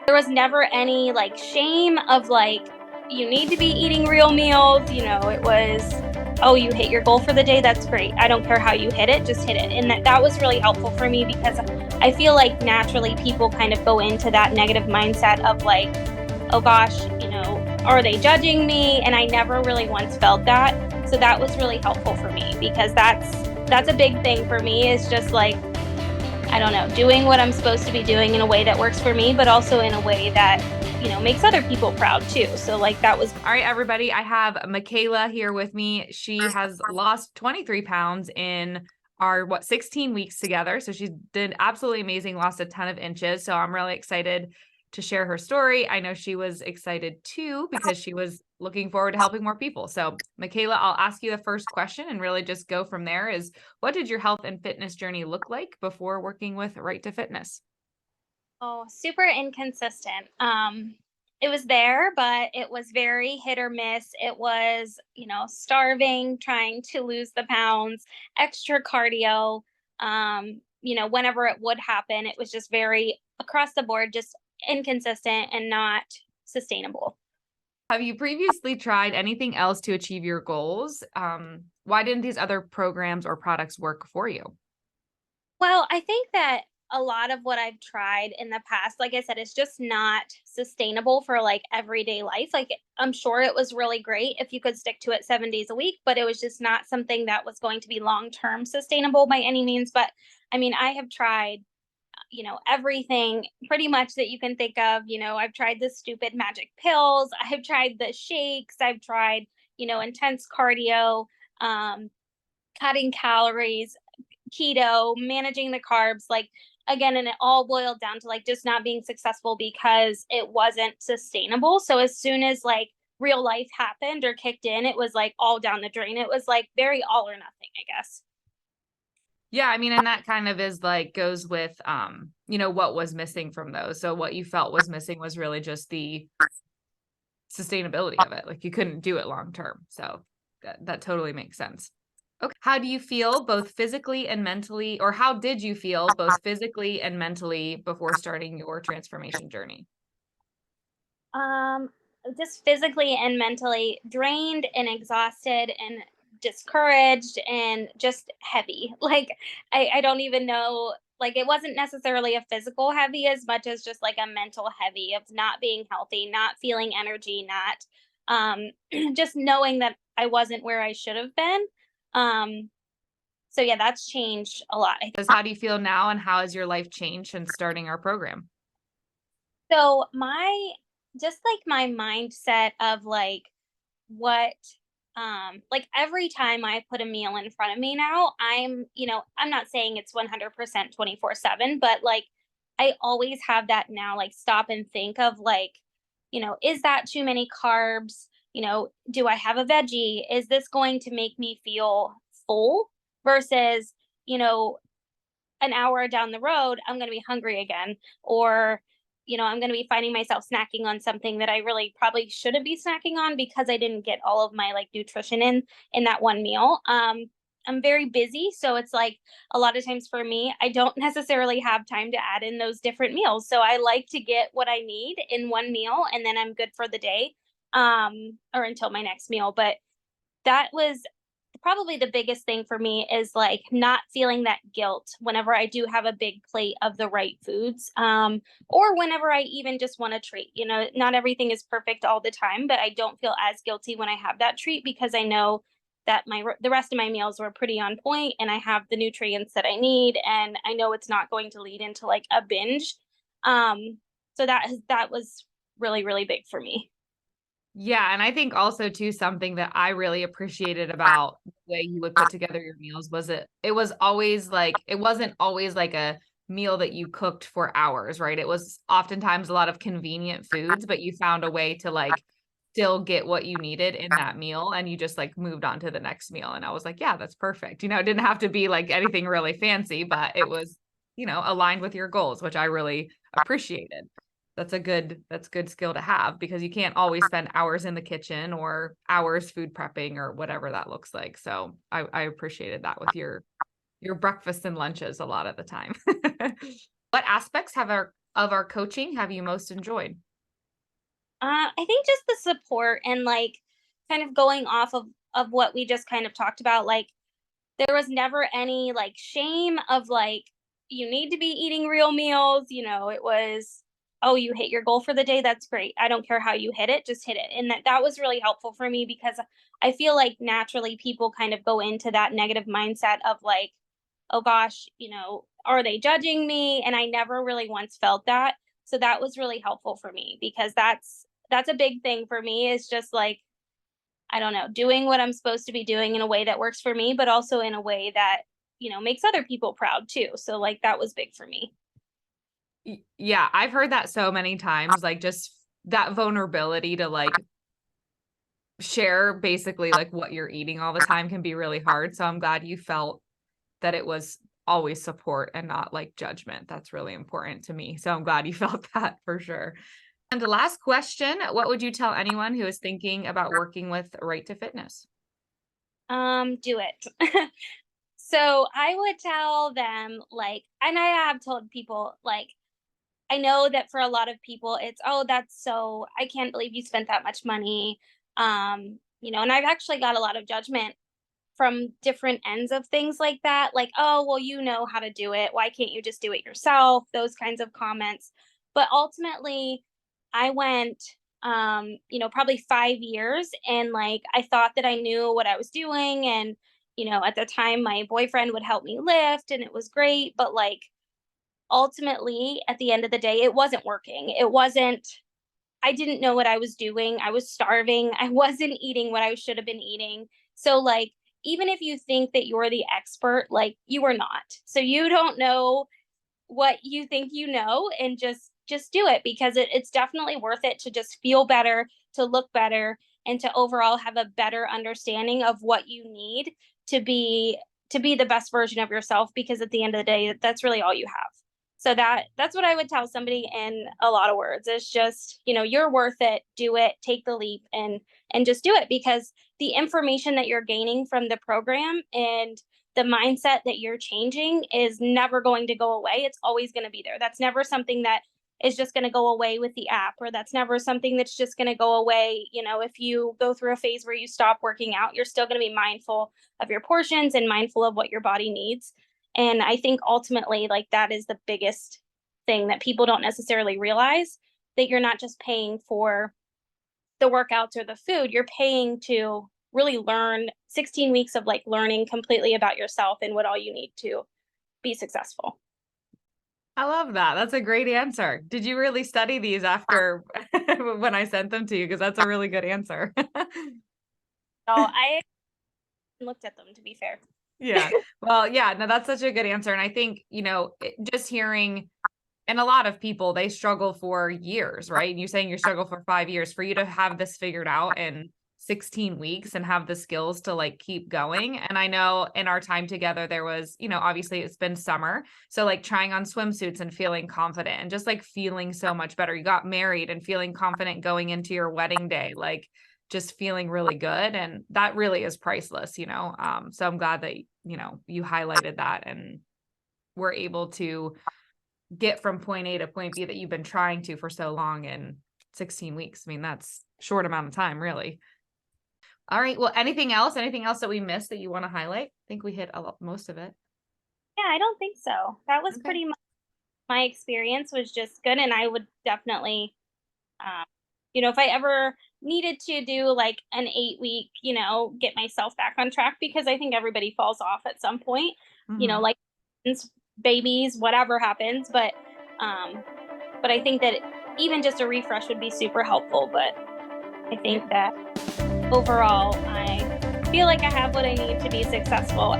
There was never any like shame of like, you need to be eating real meals. It was, oh, you hit your goal for the day. That's great. I don't care how you hit it, just hit it. And that was really helpful for me because I feel like naturally people kind of go into that negative mindset of like, oh gosh, are they judging me? And I never really once felt that. So that was really helpful for me because that's a big thing for me is just like, I don't know, doing what I'm supposed to be doing in a way that works for me, but also in a way that, makes other people proud too. So like that was. All right, everybody. I have Makayla here with me. She has lost 23 pounds in our 16 weeks together. So she did absolutely amazing, lost a ton of inches. So I'm really excited to share her story. I know she was excited too because she was looking forward to helping more people. So Makayla, I'll ask you the first question and really just go from there is what did your health and fitness journey look like before working with Right to Fitness? Oh, super inconsistent. It was there, but it was very hit or miss. It was, starving, trying to lose the pounds, extra cardio. Whenever it would happen, it was just very across the board, just inconsistent and not sustainable. Have you previously tried anything else to achieve your goals? Why didn't these other programs or products work for you? Well, I think that a lot of what I've tried in the past, like I said, is just not sustainable for like everyday life. Like I'm sure it was really great if you could stick to it 7 days a week, but it was just not something that was going to be long term sustainable by any means. But I mean, I have tried, everything pretty much that you can think of. I've tried the stupid magic pills, I've tried the shakes, I've tried, intense cardio, um, cutting calories, keto, managing the carbs, like again, and it all boiled down to like just not being successful because it wasn't sustainable. So as soon as like real life happened or kicked in, it was like all down the drain. It was like very all or nothing, I guess. Yeah, I mean, and that kind of is like goes with what was missing from those. So what you felt was missing was really just the sustainability of it. Like you couldn't do it long term. So that totally makes sense. Okay. How do you feel both physically and mentally, or how did you feel both physically and mentally before starting your transformation journey? Um, just physically and mentally drained and exhausted and discouraged and just heavy. Like I don't even know. Like it wasn't necessarily a physical heavy as much as just like a mental heavy of not being healthy, not feeling energy, not just knowing that I wasn't where I should have been. Um, so yeah, that's changed a lot. How do you feel now and how has your life changed since starting our program? So my just like my mindset of like what like every time I put a meal in front of me now, I'm not saying it's 100% 24/7, but like I always have that now like stop and think of like, is that too many carbs? Do I have a veggie? Is this going to make me feel full versus, you know, an hour down the road, I'm going to be hungry again. Or, I'm going to be finding myself snacking on something that I really probably shouldn't be snacking on because I didn't get all of my like nutrition in that one meal. I'm very busy. So it's like a lot of times for me, I don't necessarily have time to add in those different meals. So I like to get what I need in one meal and then I'm good for the day or until my next meal. But that was probably the biggest thing for me is like not feeling that guilt whenever I do have a big plate of the right foods. Or whenever I even just want a treat. Not everything is perfect all the time, but I don't feel as guilty when I have that treat because I know that the rest of my meals were pretty on point and I have the nutrients that I need and I know it's not going to lead into like a binge. So that was really really big for me. Yeah, and I think also too something that I really appreciated about the way you would put together your meals was it was always like it wasn't always like a meal that you cooked for hours, right? It was oftentimes a lot of convenient foods, but you found a way to like still get what you needed in that meal and you just like moved on to the next meal and I was like, yeah, that's perfect. It didn't have to be like anything really fancy, but it was, aligned with your goals, which I really appreciated. That's good skill to have because you can't always spend hours in the kitchen or hours food prepping or whatever that looks like. So I appreciated that with your breakfasts and lunches a lot of the time. What aspects of our coaching have you most enjoyed? I think just the support and like kind of going off of what we just kind of talked about, like there was never any like shame of like you need to be eating real meals. It was, oh, you hit your goal for the day, that's great, I don't care how you hit it, just hit it. And that was really helpful for me because I feel like naturally people kind of go into that negative mindset of like, oh gosh, are they judging me? And I never really once felt that. So that was really helpful for me because that's a big thing for me, is just like, I don't know, doing what I'm supposed to be doing in a way that works for me, but also in a way that, makes other people proud too. So like that was big for me. Yeah, I've heard that so many times, like just that vulnerability to like share basically like what you're eating all the time can be really hard. So I'm glad you felt that it was always support and not like judgment. That's really important to me. So I'm glad you felt that for sure. And the last question, what would you tell anyone who is thinking about working with Right to Fitness? Do it. So I would tell them like, and I have told people like, I know that for a lot of people it's, oh, that's so, I can't believe you spent that much money. And I've actually got a lot of judgment from different ends of things like that. Like, oh, well, you know how to do it. Why can't you just do it yourself? Those kinds of comments. But ultimately, I went, probably 5 years, and like I thought that I knew what I was doing. And, at the time, my boyfriend would help me lift, and it was great. But like, ultimately, at the end of the day, it wasn't working. It wasn't, I didn't know what I was doing. I was starving. I wasn't eating what I should have been eating. So like, even if you think that you're the expert, like you are not. So you don't know what you think you know, and just do it because it's definitely worth it to just feel better, to look better, and to overall have a better understanding of what you need to be to be the best version of yourself, because at the end of the day that's really all you have. So that's what I would tell somebody in a lot of words. It's just, you're worth it, do it, take the leap, and just do it, because the information that you're gaining from the program and the mindset that you're changing is never going to go away. It's always going to be there. That's never something that is just going to go away with the app, or that's never something that's just going to go away. If you go through a phase where you stop working out, you're still going to be mindful of your portions and mindful of what your body needs. And I think ultimately, like, that is the biggest thing that people don't necessarily realize, that you're not just paying for the workouts or the food, you're paying to really learn 16 weeks of like learning completely about yourself and what all you need to be successful. I love that. That's a great answer. Did you really study these after when I sent them to you? Because that's a really good answer. So I looked at them, to be fair. Yeah. Well, yeah, no, that's such a good answer. And I think, just hearing, and a lot of people, they struggle for years, right? And you saying you struggle for 5 years, for you to have this figured out in 16 weeks and have the skills to like keep going. And I know in our time together, there was, obviously it's been summer. So like trying on swimsuits and feeling confident and just like feeling so much better. You got married and feeling confident going into your wedding day, like just feeling really good. And that really is priceless. So I'm glad that, you highlighted that and we're able to get from point A to point B that you've been trying to for so long in 16 weeks. I mean, that's short amount of time, really. All right. Well, anything else that we missed that you want to highlight? I think we hit most of it. Yeah, I don't think so. That was Okay. pretty much, my experience was just good. And I would definitely, um, if I ever needed to do like an 8 week, get myself back on track, because I think everybody falls off at some point, Hmm. like babies, whatever happens. But I think that even just a refresh would be super helpful. But I Yeah. think that overall, I feel like I have what I need to be successful.